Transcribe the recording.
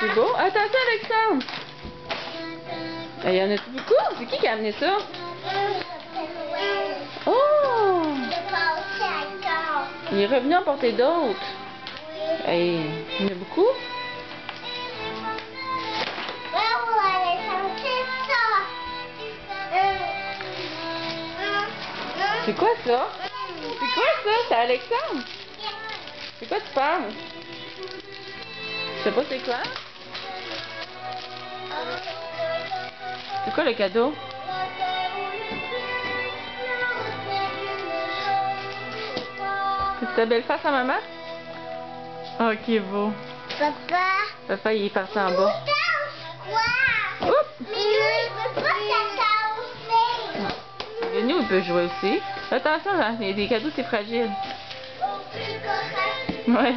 C'est beau. Attention, Alexandre! Il y en a beaucoup? C'est qui a amené ça? Oh! Il est revenu en porter d'autres. Hey, il y en a beaucoup? C'est quoi ça? C'est quoi ça? C'est Alexandre? C'est quoi tu penses? Je sais pas c'est quoi? C'est quoi le cadeau? C'est ta belle face à maman? Oh, qui est beau. Papa. Papa, il est parti en bas. Quoi? Oups! Mais lui, il veut pas que ça aussi. Venu, il peut jouer aussi. Attention, hein, des cadeaux, c'est fragile. Oh, plus correct. Ouais.